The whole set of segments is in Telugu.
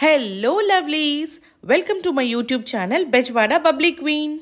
Hello lovelies, welcome to my YouTube channel Bejwada Bubbly Queen.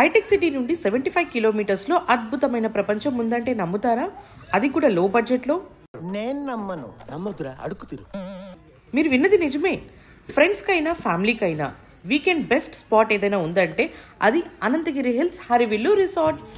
Hitech City నుండి 75 కిలోమీటర్స్లో అద్భుతమైన ప్రపంచం ఉందంటే నమ్ముతారా? అది కూడా లో బడ్జెట్లో. నేను నమ్మను. నమ్మదురా, అడుగుతిరు. మీరు విన్నది నిజమే. ఫ్రెండ్స్కైనా ఫ్యామిలీకైనా వీకెండ్ బెస్ట్ స్పాట్ ఏదైనా ఉందంటే అది అనంతగిరి హిల్స్ హరివిల్లు రిసార్ట్స్.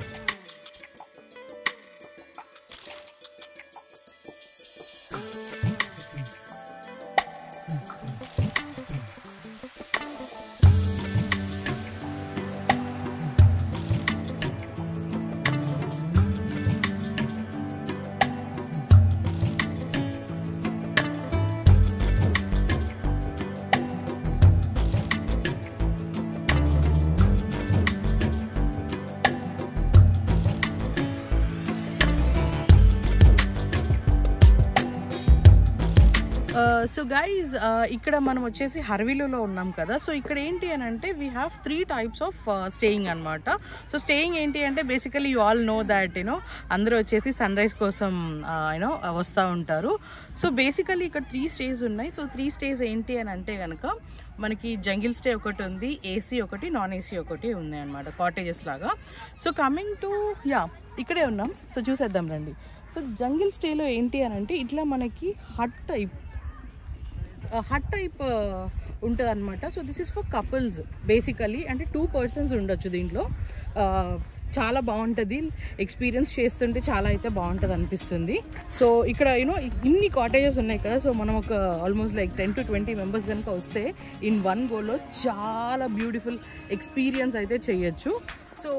సో గైజ్ ఇక్కడ మనం వచ్చేసి హర్విల్లులో ఉన్నాం కదా. సో ఇక్కడ ఏంటి అని అంటే we have 3 types of staying అనమాట. సో స్టేయింగ్ ఏంటి అంటే basically you all know that అందరూ వచ్చేసి సన్ రైజ్ కోసం వస్తూ ఉంటారు. సో బేసికలీ ఇక్కడ 3 stays ఉన్నాయి. సో 3 stays ఏంటి అని అంటే కనుక మనకి జంగిల్ స్టే ఒకటి ఉంది, ఏసీ ఒకటి, నాన్ ఏసీ ఒకటి ఉంది అనమాట, కాటేజెస్ లాగా. సో కమింగ్ టు ఇక్కడే ఉన్నాం. సో చూసేద్దాం రండి. సో జంగిల్ స్టేలో ఏంటి అని అంటే ఇట్లా మనకి హట్ టైప్ ఉంటుంది అనమాట. So this is for couples basically, అంటే 2 persons ఉండొచ్చు దీంట్లో. చాలా బాగుంటుంది, ఎక్స్పీరియన్స్ చేస్తుంటే చాలా అయితే బాగుంటుంది అనిపిస్తుంది. సో ఇక్కడ ఇన్ని కాటేజెస్ ఉన్నాయి కదా. సో మనం ఒక ఆల్మోస్ట్ లైక్ 10 to 20 members కనుక వస్తే ఇన్ వన్ గోలో చాలా బ్యూటిఫుల్ ఎక్స్పీరియన్స్ అయితే చేయొచ్చు. సో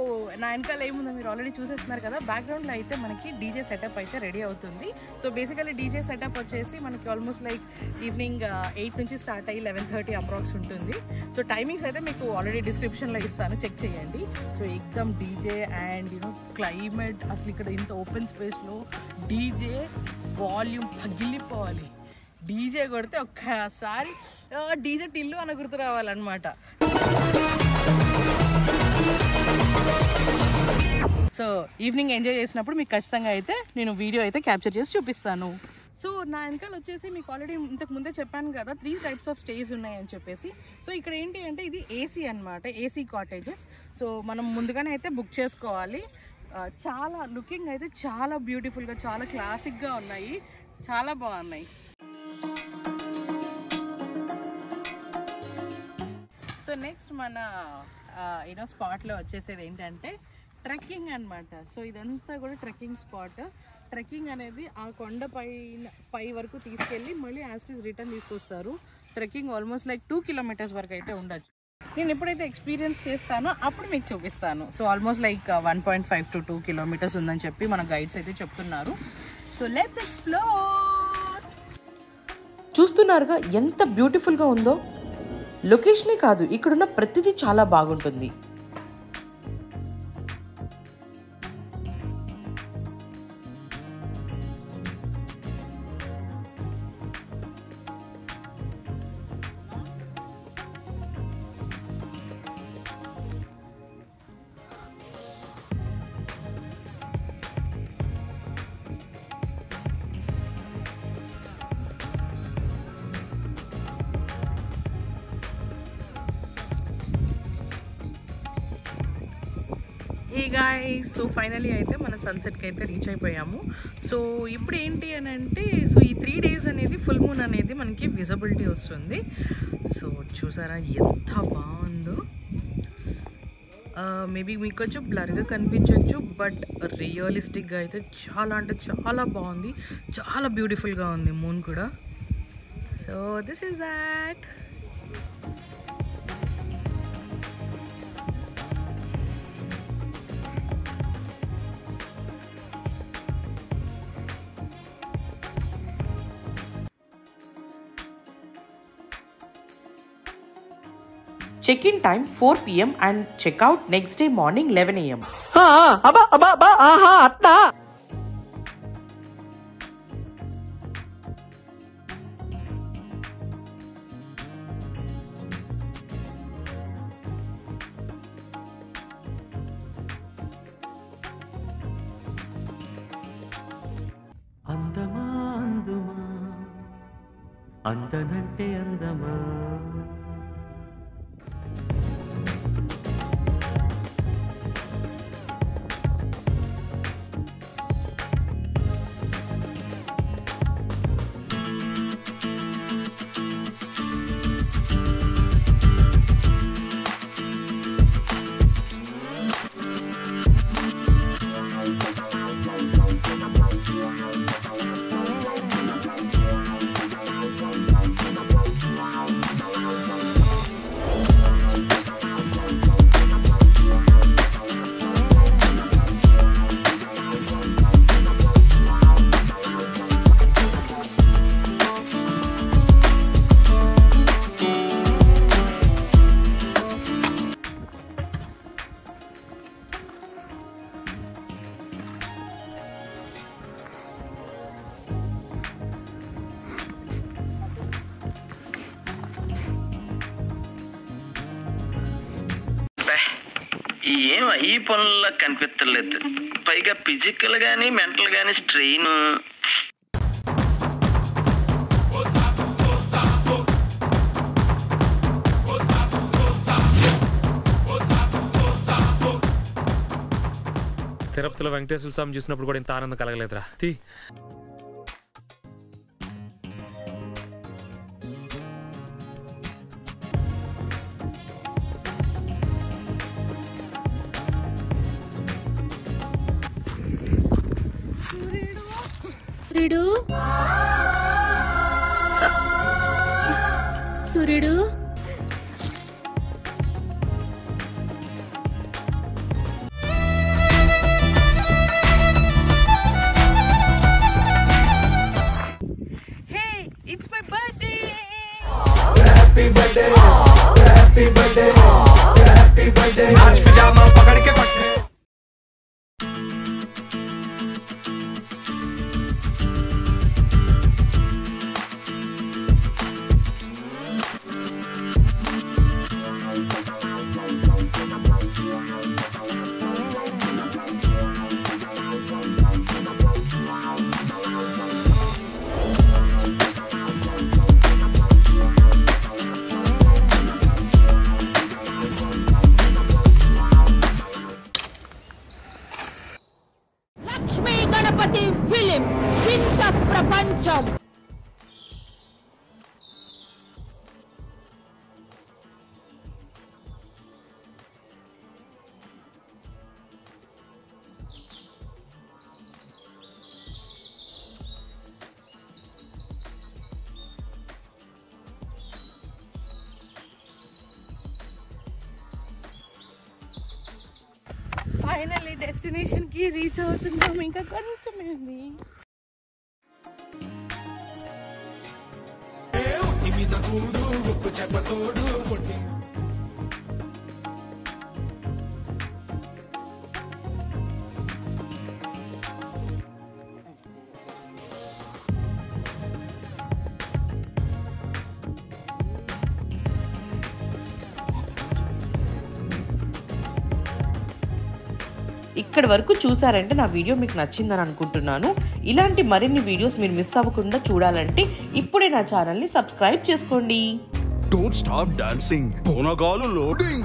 నా వెనకాల ఏముందో మీరు ఆల్రెడీ చూసేస్తున్నారు కదా. బ్యాక్గ్రౌండ్లో అయితే మనకి డీజే సెటప్ అయితే రెడీ అవుతుంది. సో బేసికలీ డీజే సెటప్ వచ్చేసి మనకి ఆల్మోస్ట్ లైక్ ఈవినింగ్ 8 నుంచి స్టార్ట్ అయ్యి 11:30 అప్రాక్స్ ఉంటుంది. సో టైమింగ్స్ అయితే మీకు ఆల్రెడీ డిస్క్రిప్షన్లో ఇస్తాను, చెక్ చేయండి. సో ఎక్దమ్ డీజే అండ్ క్లైమేట్, అసలు ఇక్కడ ఇంత ఓపెన్ స్పేస్లో డీజే వాల్యూమ్ పగిలిపోవాలి. డీజే కొడితే ఒక్కసారి డీజే టిల్లు అని గుర్తు రావాలన్నమాట. సో ఈవినింగ్ ఎంజాయ్ చేసినప్పుడు మీకు ఖచ్చితంగా అయితే నేను వీడియో అయితే క్యాప్చర్ చేసి చూపిస్తాను. సో నా వెనకాల వచ్చేసి మీకు ఆల్రెడీ ఇంతకు ముందే చెప్పాను కదా 3 types ఆఫ్ స్టేస్ ఉన్నాయని చెప్పేసి. సో ఇక్కడ ఏంటి అంటే ఇది ఏసీ అనమాట, ఏసీ కాటేజెస్. సో మనం ముందుగానే అయితే బుక్ చేసుకోవాలి. చాలా లుకింగ్ అయితే చాలా బ్యూటిఫుల్గా, చాలా క్లాసిక్గా ఉన్నాయి, చాలా బాగున్నాయి. సో నెక్స్ట్ మన స్పాట్లో వచ్చేసేది ఏంటంటే ట్రెక్కింగ్ అనమాట. సో ఇదంతా కూడా ట్రెక్కింగ్ స్పాట్. ట్రెక్కింగ్ అనేది ఆ కొండ పై వరకు తీసుకెళ్ళి మళ్ళీ యాస్టీస్ రిటర్న్ తీసుకొస్తారు. ట్రెక్కింగ్ ఆల్మోస్ట్ లైక్ 2 kilometers వరకు అయితే ఉండొచ్చు. నేను ఎప్పుడైతే ఎక్స్పీరియన్స్ చేస్తానో అప్పుడు మీకు చూపిస్తాను. So almost like 1.5 to 2 kilometers ఉందని చెప్పి మన గైడ్స్ అయితే చెప్తున్నారు. So let's explore. చూస్తున్నారుగా ఎంత బ్యూటిఫుల్గా ఉందో. లొకేషనే కాదు, ఇక్కడున్న ప్రతిదీ చాలా బాగుంటుంది. హే గాయ్స్, సో ఫైనలీ అయితే మన సన్సెట్కి అయితే రీచ్ అయిపోయాము. సో ఇప్పుడు ఏంటి అని అంటే సో ఈ 3 days అనేది ఫుల్ మూన్ అనేది మనకి విజిబిలిటీ వస్తుంది. సో చూసారా ఎంత బాగుందో. మేబీ మీకు కొంచెం బ్లర్గా కనిపించవచ్చు, బట్ రియలిస్టిక్గా అయితే చాలా అంటే చాలా బాగుంది, చాలా బ్యూటిఫుల్గా ఉంది మూన్ కూడా. So this is that. Check-in time 4 PM and check-out next day morning 11 AM. అందమా అందుమా అందనంటే అందమా ఏం ఈ పనుల్లో కనిపించలేదు, పైగా ఫిజికల్ గానీ మెంటల్ గానీ స్ట్రెయిన్. తిరుపతిలో వెంకటేశ్వర స్వామి చూసినప్పుడు కూడా ఇంత ఆనందం కలగలేదురా. సూర్యుడు Hey, it's my birthday! Happy birthday, happy birthday, happy birthday. आज पिजामा पकड़ के पट्टे. లక్ష్మీ గణపతి ఫిలిమ్స్ వింత ప్రపంచం. ఫైనల్లీ డెస్టినేషన్ కి రీచ్ అవుతున్నాం, ఇంకా కొంచెం ఉంది. ఇక్కడి వరకు చూసారంటే నా వీడియో మీకు నచ్చిందని అనుకుంటున్నాను. ఇలాంటి మరిన్ని వీడియోస్ మీరు మిస్ అవ్వకుండా చూడాలంటే ఇప్పుడే నా ఛానల్ని సబ్స్క్రైబ్ చేసుకోండి. Don't stop dancing. Bonagalu loading.